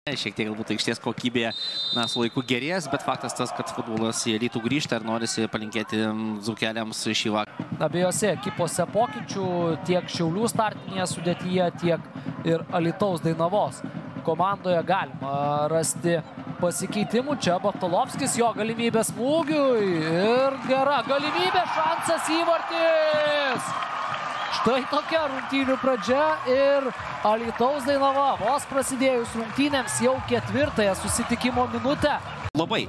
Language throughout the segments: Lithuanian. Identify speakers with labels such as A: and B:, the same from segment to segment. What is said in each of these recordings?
A: Šiek tiek galbūt aikštės kokybė su laiku gerės, bet faktas tas, kad futbolas į Alytų grįžta ir norisi palinkėti dzūkeliams šį vakarą.
B: Abiejose ekipose pokyčių tiek Šiaulių startinėje sudėtyje, tiek ir Alytaus Dainavos komandoje galima rasti pasikeitimų. Čia Baftalovskis, jo galimybė smūgiui ir gera galimybė, šansas įvartis. Štai tokia rungtynių pradžia ir Alytaus Dainava vos prasidėjus rungtynėms jau ketvirtąją susitikimo minutę.
A: Labai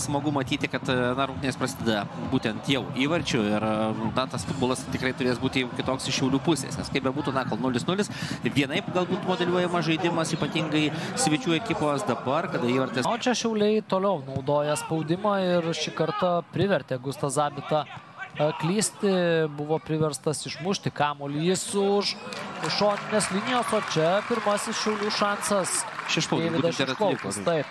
A: smagu matyti, kad rungtynės prasideda būtent jau įvarčių ir tas futbolas tikrai turės būti kitoks iš Šiaulių pusės, nes kaip bebūtų, kol 0-0, vienaip galbūt modeliuojamas žaidimas, ypatingai svečių ekipos dabar, kada įvartis.
B: O čia Šiauliai toliau naudoja spaudimą ir šį kartą privertė Gustą Zabitą klysti, buvo priverstas išmušti kamuolį jis už šoninės linijos, o čia pirmasis Šiaulių šansas.
A: Deividas
B: Šešplaukis, taip.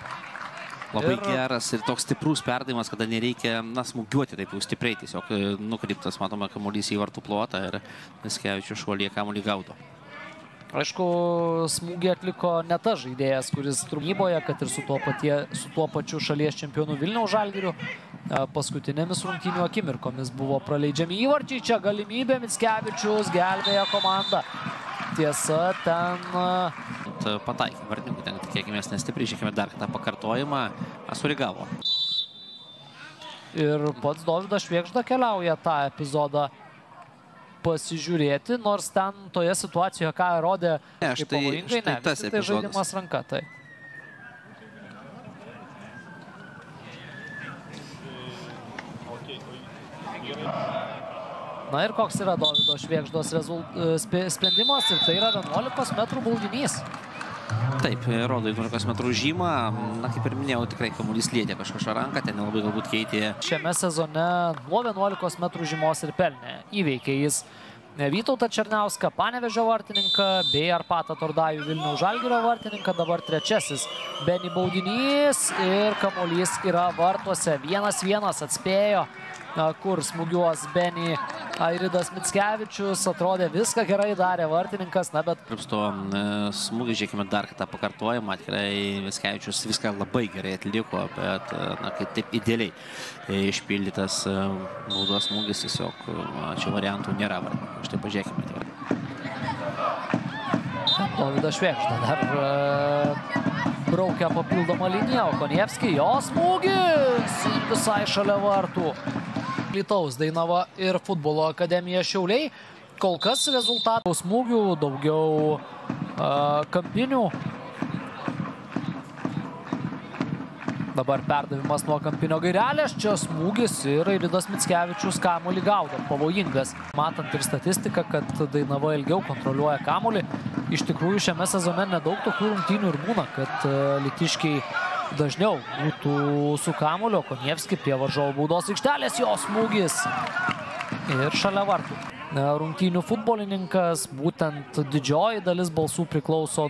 A: Labai geras ir toks stiprus perdavimas, kada nereikia smūgiuoti taip jau stipriai, tiesiog nukreiptas, matome, kamuolys į vartų plotą ir Mickevičius šuolyje kamuolį gaudo.
B: Aišku, smūgį atliko ne tas žaidėjas, kuris gynyboje, kad ir su tuo pačiu šalies čempionu Vilniaus Žalgiriu. Paskutinėmis rungtynių akimirkomis buvo praleidžiami įvarčiai. Čia galimybė, Mickevičius gelbėja komandą. Tiesa, ten
A: pataikė vartininkų, ten tikėkime nestipriai, žiūrėkime dar tą pakartojimą, surigavo.
B: Ir pats Dovydas Švėgžda keliauja tą epizodą pasižiūrėti, nors ten toje situacijoje, ką rodė kaip pavojingai, ne, vis tai žaidimas ranka. Tai. Na ir koks yra Dovydo Švėgždos sprendimas, ir tai yra 11 metrų baudinys.
A: Taip, rodo 11 metrų žymą, kaip ir minėjau, tikrai kamuolys lietė kažkokią ranką, ten nelabai galbūt keitė.
B: Šiame sezone nuo 11 metrų žymos ir pelnė. Įveikė jis Vytautą Černiauską, Panevėžio vartininką, bei Arpatą Tordajų Vilniaus Žalgirio vartininką, dabar trečiasis Benį baudinys ir kamuolys yra vartuose. 1-1 atspėjo, kur smūgiuos Benį Airidas Mickevičius, atrodė viską gerai darė vartininkas, bet...
A: Kripsto smūgį, žiūrėkime dar kartą pakartojimą, tikrai Mickevičius viską labai gerai atliko, bet kai taip idealiai išpildytas baudos smūgis, tiesiog čia variantų nėra vartininkų. Štai pažiūrėkime tikrai.
B: Dovydas Švėgžda dar braukia papildomą liniją, o Konievski, jo smūgis visai šalia vartų. Alytaus Dainava ir Futbolo akademija Šiauliai. Kol kas rezultatų smūgių, daugiau kampinių. Dabar perdavimas nuo kampinio gairelės. Čia smūgis ir Airidas Mickevičius kamuolį gaudo. Pavojingas. Matant ir statistiką, kad Dainava ilgiau kontroliuoja kamuolį. Iš tikrųjų šiame sezone nedaug tokių rungtynių ir būna, kad alytiškiai dažniau būtų su kamuoliu. Konievski prie varžovų baudos aikštelės, jo smūgis ir šalia vartų. Rungtynių futbolininkas, būtent didžioji dalis balsų priklauso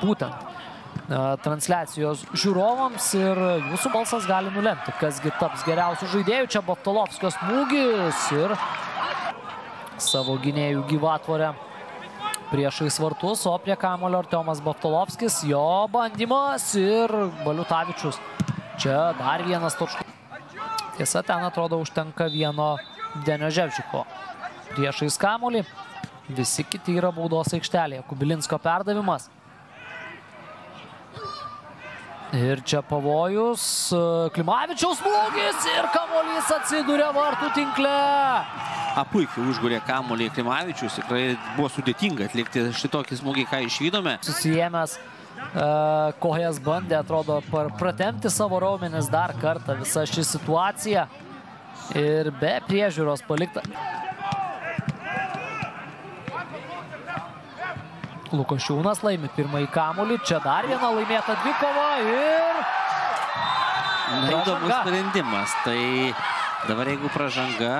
B: būtent transliacijos žiūrovams ir jūsų balsas gali nulemti, kasgi taps geriausių žaidėjų. Čia Baftalovskio smūgis ir savo gynėjų gyvatvorę priešais vartus, o prie kamuolio Artiomas Baftalovskis, jo bandymas ir Baliutavičius. Čia dar vienas taškas. Tiesa, ten atrodo užtenka vieno Denio Ževčiko. Priešais kamuolį, visi kiti yra baudos aikštelėje. Kubilinsko perdavimas. Ir čia pavojus, Klimavičiaus smūgis ir kamuolys atsiduria vartų tinkle.
A: Puikiai užgurė kamuolį Klimavičius, tikrai buvo sudėtinga atlikti šitokį smūgį, ką išvydome.
B: Susijėmęs kojas bandė, atrodo, pratempti savo raumenis dar kartą visą šį situaciją ir be priežiūros palikta. Lukošiūnas laimi pirmąjį kamuolį, čia dar viena laimėta dvikova ir...
A: Įdomus sprendimas, tai dabar jeigu pražanga...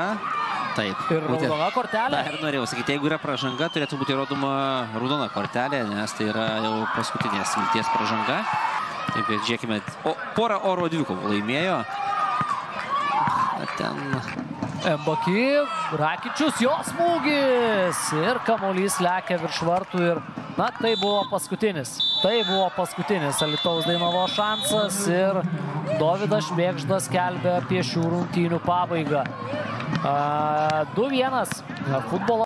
A: Taip.
B: Ir raudona kortelė.
A: Ir norėjau sakyti, jeigu yra pražanga, turėtų būti rodoma raudona kortelė, nes tai yra jau paskutinės minties pražanga. Taip, žiūrėkime, porą oro dvikovų laimėjo. Ten...
B: Mbaki, Rakičius, jo smūgis ir kamuolys lekia virš vartų ir Na, tai buvo paskutinis. Tai buvo paskutinis Alytaus Dainavos šansas ir Dovydas Švėgžda skelbia apie šių rungtynių pabaigą. 2-1 futbolo.